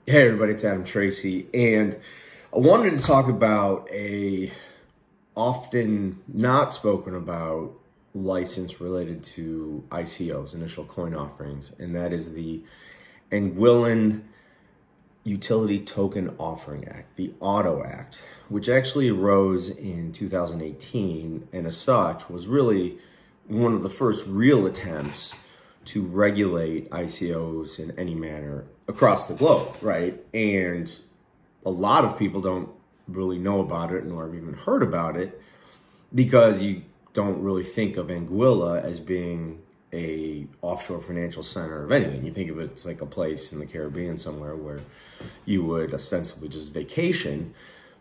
Hey everybody, it's Tracy, and I wanted to talk about a often not spoken about license related to ICOs, initial coin offerings, and that is the Anguillan Utility Token Offering Act, the AUTO Act, which actually arose in 2018, and as such was really one of the first real attempts to regulate ICOs in any manner across the globe, right? And a lot of people don't really know about it nor have even heard about it because you don't really think of Anguilla as being a offshore financial center of anything. You think of it as like a place in the Caribbean somewhere where you would ostensibly just vacation.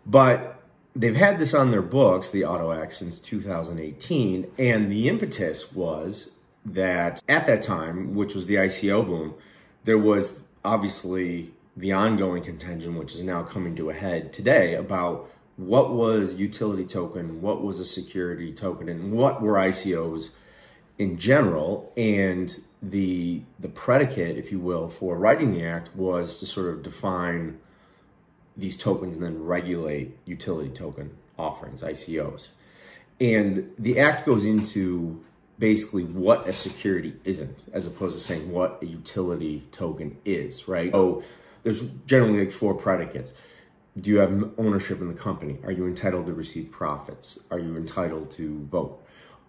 But they've had this on their books, the AUTO Act, since 2018. And the impetus was that at that time, which was the ICO boom, there was obviously the ongoing contention, which is now coming to a head today, about what was utility token, what was a security token, and what were ICOs in general. And the predicate, if you will, for writing the act was to sort of define these tokens and then regulate utility token offerings, ICOs. And the act goes into basically what a security isn't, as opposed to saying what a utility token is, right? So there's generally like four predicates. Do you have ownership in the company? Are you entitled to receive profits? Are you entitled to vote?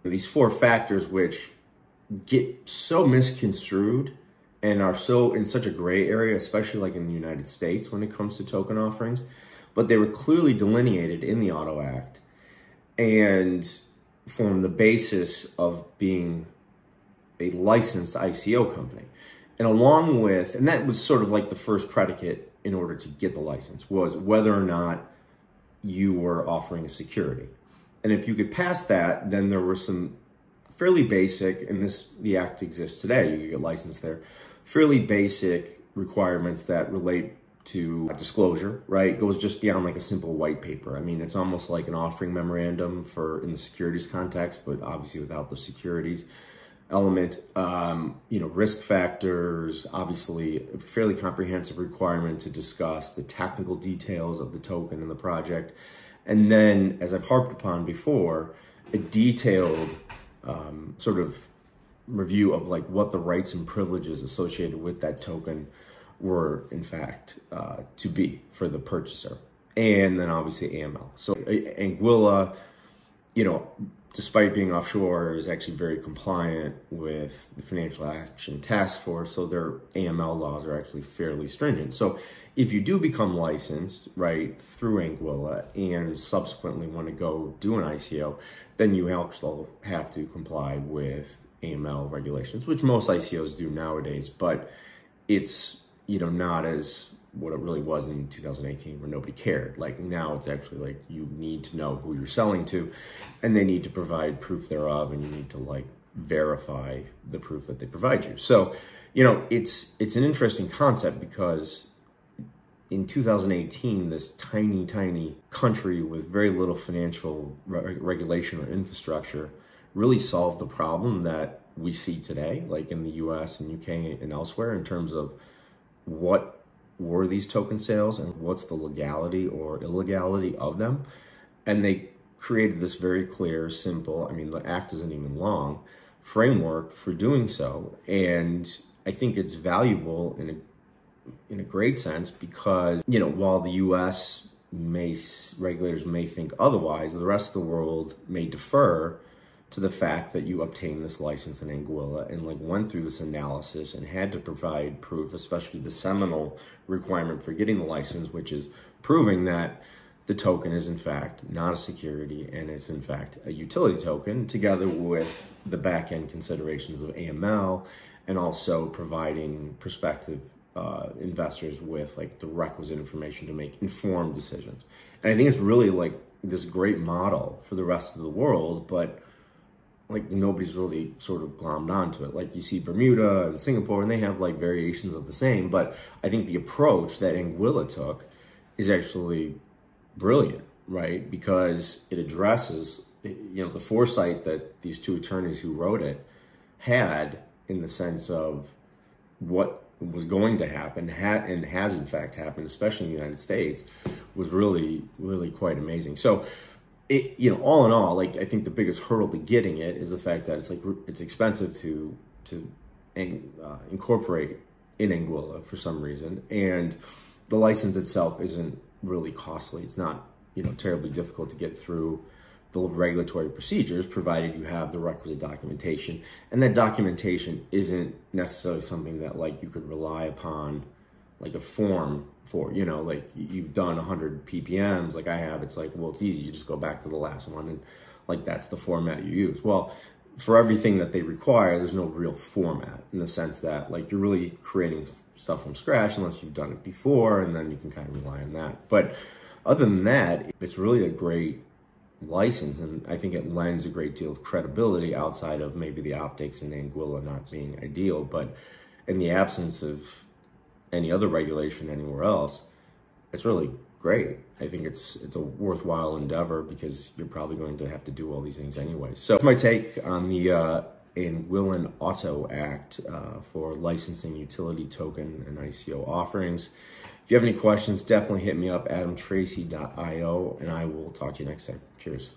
These four factors which get so misconstrued and are so in such a gray area, especially like in the United States when it comes to token offerings, but they were clearly delineated in the AUTO Act and form the basis of being a licensed ICO company. And along with, and that was sort of like the first predicate in order to get the license, was whether or not you were offering a security. And if you could pass that, then there were some fairly basic, and the act exists today, you could get licensed there, fairly basic requirements that relate to disclosure, right? It goes just beyond like a simple white paper. I mean, it's almost like an offering memorandum in the securities context, but obviously without the securities element. Risk factors, obviously a fairly comprehensive requirement to discuss the technical details of the token and the project. And then, as I've harped upon before, a detailed sort of review of like what the rights and privileges associated with that token were in fact to be for the purchaser. And then obviously AML. So Anguilla, despite being offshore, is actually very compliant with the Financial Action Task Force. So their AML laws are actually fairly stringent. So if you do become licensed, right, through Anguilla and subsequently want to go do an ICO, then you also have to comply with AML regulations, which most ICOs do nowadays, but it's not as what it really was in 2018 where nobody cared. Like now it's actually like you need to know who you're selling to and they need to provide proof thereof and you need to like verify the proof that they provide you. So, it's an interesting concept because in 2018, this tiny country with very little financial regulation or infrastructure really solved the problem that we see today, like in the US and UK and elsewhere, in terms of what were these token sales and what's the legality or illegality of them. And they created this very clear, simple, the act isn't even long, framework for doing so. And I think it's valuable in a great sense because, while the US regulators may think otherwise, the rest of the world may defer to the fact that you obtained this license in Anguilla and went through this analysis and had to provide proof, especially the seminal requirement for getting the license, which is proving that the token is in fact not a security and it's in fact a utility token, together with the back-end considerations of AML and also providing prospective investors with the requisite information to make informed decisions. And I think it's really this great model for the rest of the world, but nobody's really sort of glommed onto it. You see Bermuda and Singapore, and they have variations of the same, but I think the approach that Anguilla took is actually brilliant, right? Because it addresses, the foresight that these two attorneys who wrote it had in the sense of what was going to happen, and has in fact happened, especially in the United States, was really, really quite amazing. So, all in all, like, I think the biggest hurdle to getting it is the fact that it's expensive to incorporate in Anguilla for some reason, and the license itself isn't really costly. It's not, terribly difficult to get through the regulatory procedures, provided you have the requisite documentation. And that documentation isn't necessarily something that, like, you could rely upon, like a form for, like you've done 100 ppms like I have. It's like, well, it's easy. You just go back to the last one, and like, that's the format you use. Well, for everything that they require, there's no real format, in the sense that, like, you're really creating stuff from scratch unless you've done it before, and then you can kind of rely on that. But other than that, it's really a great license, and I think it lends a great deal of credibility, outside of maybe the optics in Anguilla not being ideal. But in the absence of any other regulation anywhere else, it's really great. I think it's a worthwhile endeavor, because you're probably going to have to do all these things anyway. So that's my take on the Anguillan Auto Act for licensing utility token and ICO offerings. If you have any questions, definitely hit me up, adamtracy.io, and I will talk to you next time. Cheers.